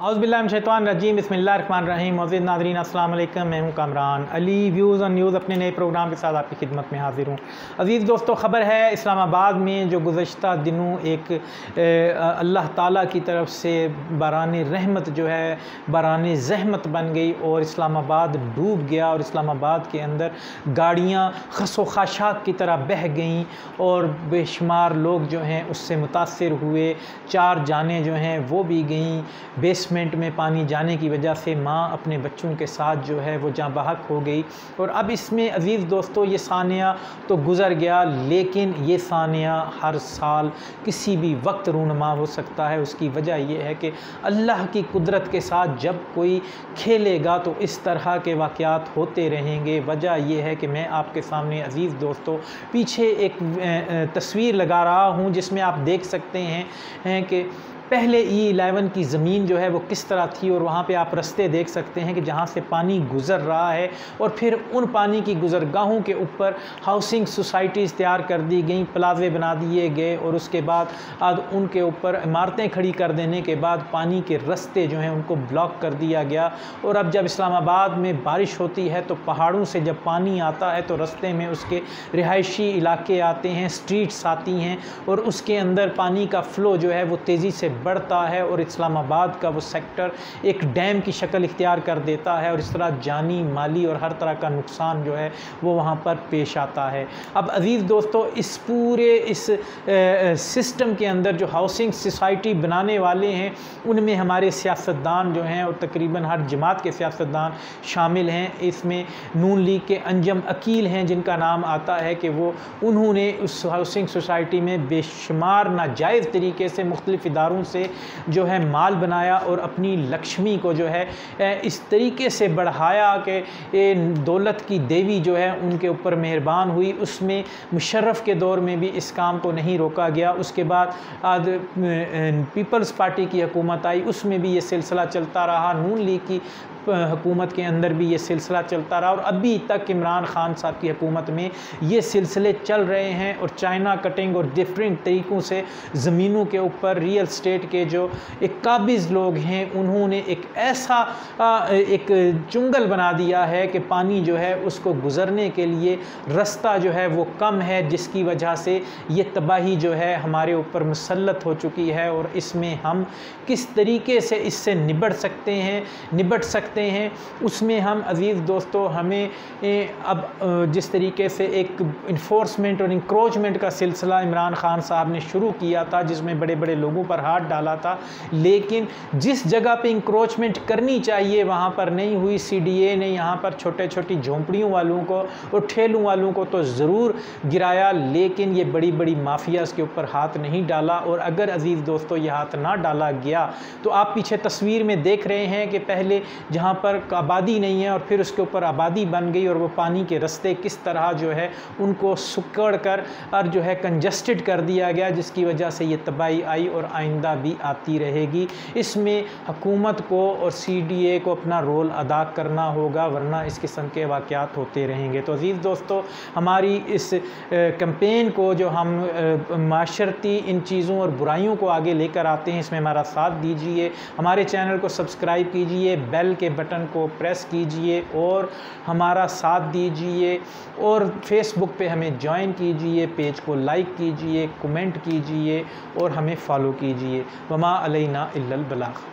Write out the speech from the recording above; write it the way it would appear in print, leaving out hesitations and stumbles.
औज़ुबिल्लाहिमिनश्शैतानिर्रजीम बिस्मिल्लाहिर्रहमानिर्रहीम। मौजूद नाज़रीन अस्सलाम वालेकुम, मैं हूँ Kamran Ali. Views on news अपने नए प्रोग्राम के साथ आपकी खिदमत में हाज़िर हूँ। अज़ीज़ दोस्तों, ख़बर है इस्लामाबाद में जो गुज़श्ता दिनों एक अल्लाह ताला की तरफ से बारान रहमत जो है बारान ज़हमत बन गई और इस्लामाबाद डूब गया और इस्लामाबाद के अंदर गाड़ियाँ खसो खाशाक की तरह बह गईं और बेशुमार लोग जो हैं उससे मुतासिर हुए। 4 जानें जो हैं वो भी गईं। बेसमेंट में पानी जाने की वजह से माँ अपने बच्चों के साथ जो है वो जाँ बहक हो गई। और अब इसमें अज़ीज़ दोस्तों ये सानिया तो गुज़र गया, लेकिन ये सानिया हर साल किसी भी वक्त रूनुमा हो सकता है। उसकी वजह यह है कि अल्लाह की कुदरत के साथ जब कोई खेलेगा तो इस तरह के वाक़यात होते रहेंगे। वजह यह है कि मैं आपके सामने अज़ीज़ दोस्तों पीछे एक तस्वीर लगा रहा हूँ जिसमें आप देख सकते हैं कि पहले E11 की ज़मीन जो है वो किस तरह थी और वहाँ पे आप रास्ते देख सकते हैं कि जहाँ से पानी गुज़र रहा है। और फिर उन पानी की गुज़रगाहों के ऊपर हाउसिंग सोसाइटीज़ तैयार कर दी गई, प्लाजे बना दिए गए और उसके बाद आज उनके ऊपर इमारतें खड़ी कर देने के बाद पानी के रास्ते जो हैं उनको ब्लॉक कर दिया गया। और अब जब इस्लामाबाद में बारिश होती है तो पहाड़ों से जब पानी आता है तो रास्ते में उसके रिहायशी इलाके आते हैं, स्ट्रीट्स आती हैं और उसके अंदर पानी का फ़्लो जो है वो तेज़ी से बढ़ता है और इस्लामाबाद का वो सेक्टर एक डैम की शक्ल इख्तियार कर देता है और इस तरह जानी माली और हर तरह का नुकसान जो है वो वहाँ पर पेश आता है। अब अज़ीज़ दोस्तों इस पूरे इस सिस्टम के अंदर जो हाउसिंग सोसाइटी बनाने वाले हैं उनमें हमारे सियासतदान जो हैं और तकरीबन हर जमात के सियासतदान शामिल हैं। इसमें नून लीग के अंजम अकील हैं जिनका नाम आता है कि वो उन्होंने उस हाउसिंग सोसाइटी में बेशुमार नाजायज़ तरीके से मुख्तलिफ़ इदारों से जो है माल बनाया और अपनी लक्ष्मी को जो है इस तरीके से बढ़ाया कि दौलत की देवी जो है उनके ऊपर मेहरबान हुई। उसमें मुशर्रफ के दौर में भी इस काम को नहीं रोका गया। उसके बाद पीपल्स पार्टी की हुकूमत आई, उसमें भी ये सिलसिला चलता रहा। नून लीग की हुकूमत के अंदर भी ये सिलसिला चलता रहा और अभी तक इमरान खान साहब की हुकूमत में ये सिलसिले चल रहे हैं। और चाइना कटिंग और डिफरेंट तरीक़ों से ज़मीनों के ऊपर रियल स्टेट के जो एक काबिज़ लोग हैं उन्होंने एक ऐसा एक चुंगल बना दिया है कि पानी जो है उसको गुज़रने के लिए रास्ता जो है वो कम है, जिसकी वजह से ये तबाही जो है हमारे ऊपर मुसल्लत हो चुकी है। और इसमें हम किस तरीके से इससे निपट सकते हैं उसमें हम अज़ीज़ दोस्तों हमें अब जिस तरीके से एक इन्फोर्समेंट और इंक्रोचमेंट का सिलसिला इमरान खान साहब ने शुरू किया था जिसमें बड़े बड़े लोगों पर हाथ डाला था, लेकिन जिस जगह पे इंक्रोचमेंट करनी चाहिए वहाँ पर नहीं हुई। CDA ने यहाँ पर छोटे छोटी झोंपड़ियों वालों को और ठेलों वालों को तो ज़रूर गिराया, लेकिन ये बड़ी बड़ी माफियाज़ के ऊपर हाथ नहीं डाला। और अगर अज़ीज़ दोस्तों ये हाथ ना डाला गया तो आप पीछे तस्वीर में देख रहे हैं कि पहले जहाँ पर आबादी नहीं है और फिर उसके ऊपर आबादी बन गई और वो पानी के रास्ते किस तरह जो है उनको सुकड़ कर और जो है कंजस्टेड कर दिया गया, जिसकी वजह से ये तबाही आई और आइंदा भी आती रहेगी। इसमें हुकूमत को और CDA को अपना रोल अदा करना होगा, वरना इस किस्म के वाक़यात होते रहेंगे। तो अज़ीज़ दोस्तों हमारी इस कैंपेन को जो हम माशरती इन चीज़ों और बुराइयों को आगे लेकर आते हैं इसमें हमारा साथ दीजिए। हमारे चैनल को सब्सक्राइब कीजिए, बेल के बटन को प्रेस कीजिए और हमारा साथ दीजिए। और फेसबुक पे हमें ज्वाइन कीजिए, पेज को लाइक कीजिए, कमेंट कीजिए और हमें फॉलो कीजिए। वमा अलैना इल्लल बलाग।